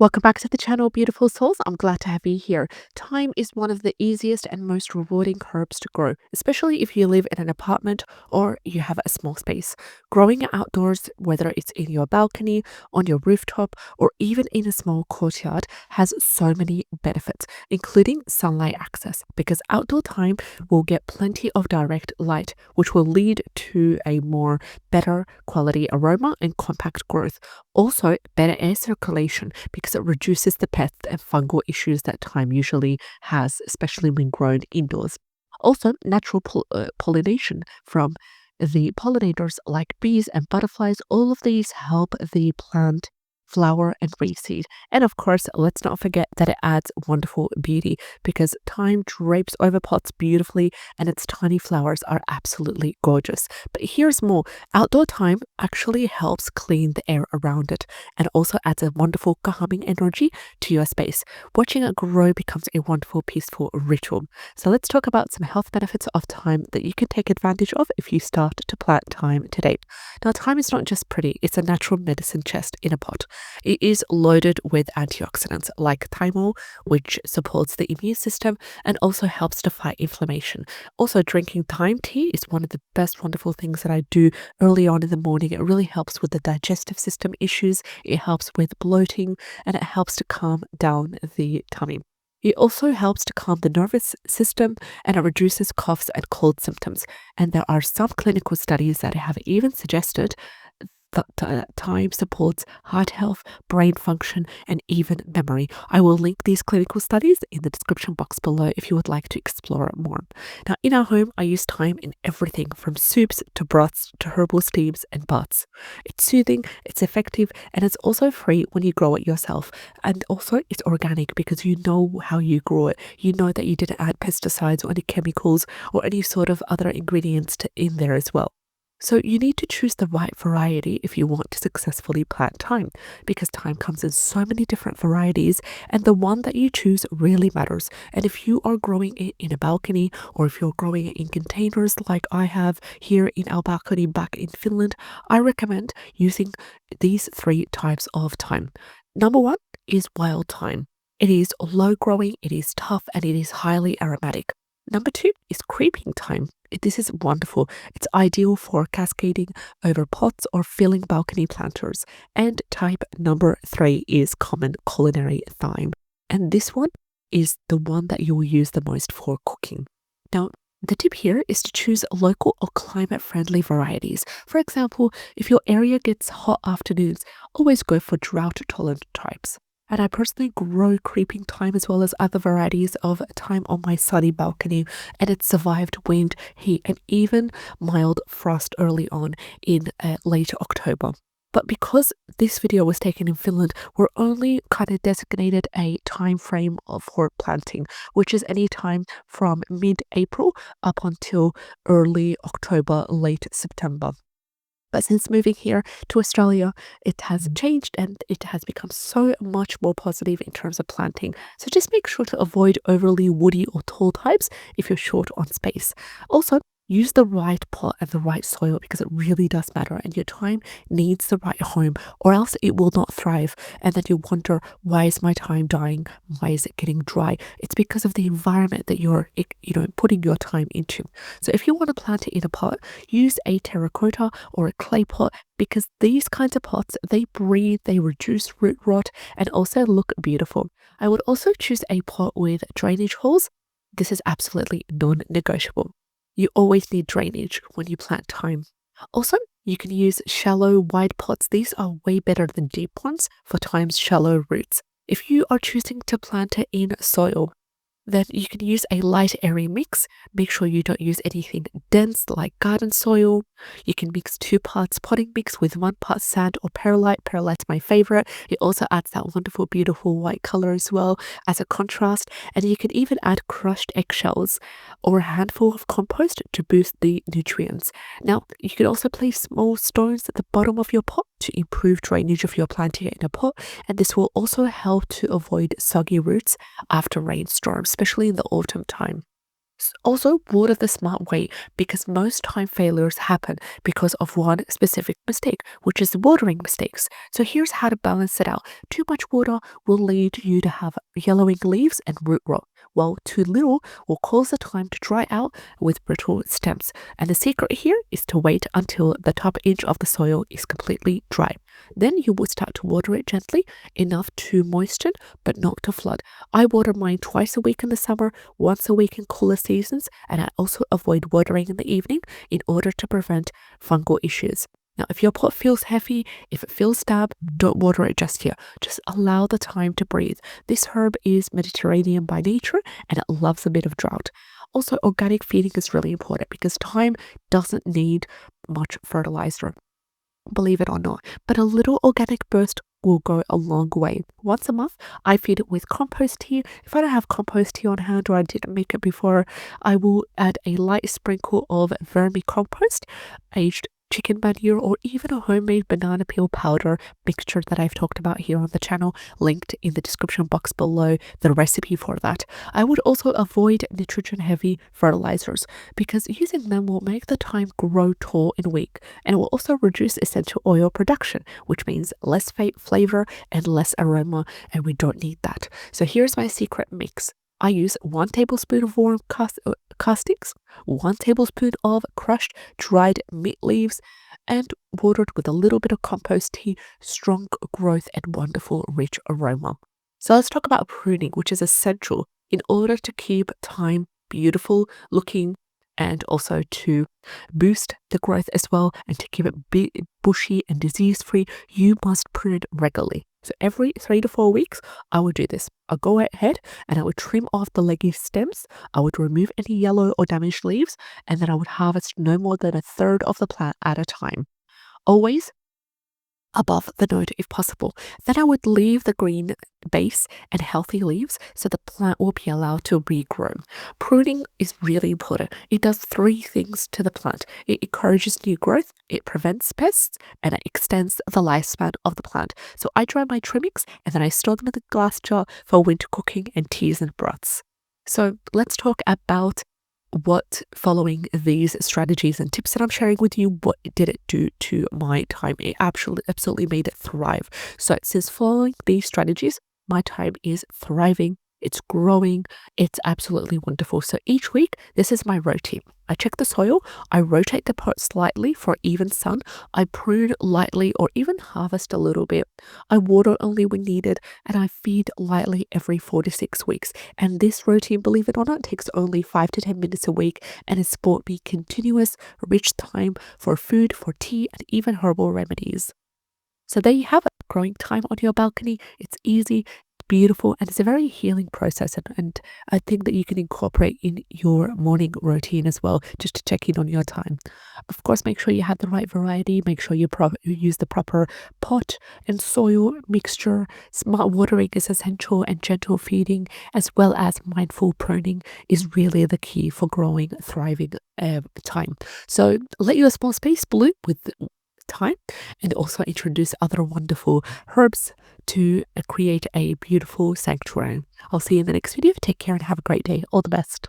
Welcome back to the channel, beautiful souls. I'm glad to have you here. Thyme is one of the easiest and most rewarding herbs to grow, especially if you live in an apartment or you have a small space. Growing it outdoors, whether it's in your balcony, on your rooftop, or even in a small courtyard, has so many benefits, including sunlight access, because outdoor thyme will get plenty of direct light, which will lead to a more better quality aroma and compact growth. Also, better air circulation because it reduces the pest and fungal issues that thyme usually has, especially when grown indoors. Also, natural pollination from the pollinators like bees and butterflies, all of these help the plant flower and reseed. And of course, let's not forget that it adds wonderful beauty because thyme drapes over pots beautifully and its tiny flowers are absolutely gorgeous. But here's more. Outdoor thyme actually helps clean the air around it and also adds a wonderful calming energy to your space. Watching it grow becomes a wonderful, peaceful ritual. So let's talk about some health benefits of thyme that you can take advantage of if you start to plant thyme today. Now, thyme is not just pretty, it's a natural medicine chest in a pot. It is loaded with antioxidants like thymol, which supports the immune system and also helps to fight inflammation. Also, drinking thyme tea is one of the best wonderful things that I do early on in the morning. It really helps with the digestive system issues, it helps with bloating, and it helps to calm down the tummy. It also helps to calm the nervous system and it reduces coughs and cold symptoms. And there are some clinical studies that have even suggested that thyme supports heart health, brain function, and even memory. I will link these clinical studies in the description box below if you would like to explore it more. Now, in our home, I use thyme in everything from soups to broths to herbal steams and baths. It's soothing, it's effective, and it's also free when you grow it yourself. And also, it's organic because you know how you grow it. You know that you didn't add pesticides or any chemicals or any sort of other ingredients in there as well. So you need to choose the right variety if you want to successfully plant thyme, because thyme comes in so many different varieties and the one that you choose really matters. And if you are growing it in a balcony or if you're growing it in containers like I have here in our balcony back in Finland, I recommend using these three types of thyme. Number one is wild thyme. It is low growing, it is tough, and it is highly aromatic. Number two is creeping thyme. This is wonderful. It's ideal for cascading over pots or filling balcony planters. And type number three is common culinary thyme. And this one is the one that you will use the most for cooking. Now, the tip here is to choose local or climate-friendly varieties. For example, if your area gets hot afternoons, always go for drought-tolerant types. And I personally grow creeping thyme as well as other varieties of thyme on my sunny balcony, and it survived wind, heat, and even mild frost early on in late October. But because this video was taken in Finland, we're only kind of designated a time frame for planting, which is any time from mid-April up until early October, late September. But since moving here to Australia, it has changed and it has become so much more positive in terms of planting. So just make sure to avoid overly woody or tall types if you're short on space. Also, use the right pot and the right soil because it really does matter, and your thyme needs the right home or else it will not thrive. And then you wonder, why is my thyme dying? Why is it getting dry? It's because of the environment that you're putting your thyme into. So if you want to plant it in a pot, use a terracotta or a clay pot because these kinds of pots, they breathe, they reduce root rot, and also look beautiful. I would also choose a pot with drainage holes. This is absolutely non-negotiable. You always need drainage when you plant thyme. Also, you can use shallow, wide pots. These are way better than deep ones for thyme's shallow roots. If you are choosing to plant it in soil, then you can use a light, airy mix. Make sure you don't use anything dense like garden soil. You can mix 2 parts potting mix with 1 part sand or perlite. Perlite's my favorite. It also adds that wonderful, beautiful white color as well as a contrast. And you can even add crushed eggshells or a handful of compost to boost the nutrients. Now, you can also place small stones at the bottom of your pot to improve drainage if you're planting it in a pot. And this will also help to avoid soggy roots after rainstorms, especially in the autumn time. Also, water the smart way because most time failures happen because of one specific mistake, which is watering mistakes. So here's how to balance it out. Too much water will lead you to have yellowing leaves and root rot, while too little will cause the thyme to dry out with brittle stems. And the secret here is to wait until the top edge of the soil is completely dry. Then you will start to water it gently, enough to moisten, but not to flood. I water mine twice a week in the summer, once a week in cooler seasons, and I also avoid watering in the evening in order to prevent fungal issues. Now, if your pot feels heavy, if it feels damp, don't water it just here. Just allow the time to breathe. This herb is Mediterranean by nature and it loves a bit of drought. Also, organic feeding is really important because thyme doesn't need much fertilizer, believe it or not, but a little organic burst will go a long way. Once a month, I feed it with compost tea. If I don't have compost tea on hand or I didn't make it before, I will add a light sprinkle of vermicompost, aged chicken manure, or even a homemade banana peel powder mixture that I've talked about here on the channel, linked in the description box below the recipe for that. I would also avoid nitrogen heavy fertilizers because using them will make the thyme grow tall and weak, and it will also reduce essential oil production, which means less flavor and less aroma, and we don't need that. So here's my secret mix. I use 1 tablespoon of warm castings, 1 tablespoon of crushed dried mint leaves, and watered with a little bit of compost tea, strong growth and wonderful rich aroma. So let's talk about pruning, which is essential in order to keep thyme beautiful looking and also to boost the growth as well and to keep it big, bushy and disease free. You must prune regularly. So every 3 to 4 weeks, I would do this. I'll go ahead and I would trim off the leggy stems. I would remove any yellow or damaged leaves, and then I would harvest no more than a third of the plant at a time. Always above the node if possible. Then I would leave the green base and healthy leaves so the plant will be allowed to regrow. Pruning is really important. It does 3 things to the plant. It encourages new growth, it prevents pests, and it extends the lifespan of the plant. So I dry my trimmings and then I store them in the glass jar for winter cooking and teas and broths. So let's talk about what following these strategies and tips that I'm sharing with you, what did it do to my thyme? It absolutely made it thrive. So it says following these strategies, my thyme is thriving. It's growing. It's absolutely wonderful. So each week, this is my routine. I check the soil. I rotate the pot slightly for even sun. I prune lightly or even harvest a little bit. I water only when needed and I feed lightly every 4 to 6 weeks. And this routine, believe it or not, takes only 5 to 10 minutes a week and it's brought me continuous, rich thyme for food, for tea, and even herbal remedies. So there you have it, growing thyme on your balcony. It's easy, beautiful, and it's a very healing process and I think that you can incorporate in your morning routine as well, just to check in on your thyme. Of course, make sure you have the right variety, make sure you use the proper pot and soil mixture. Smart watering is essential and gentle feeding as well as mindful pruning is really the key for growing thriving thyme. So let your small space bloom with thyme and also introduce other wonderful herbs to create a beautiful sanctuary. I'll see you in the next video. Take care and have a great day. All the best.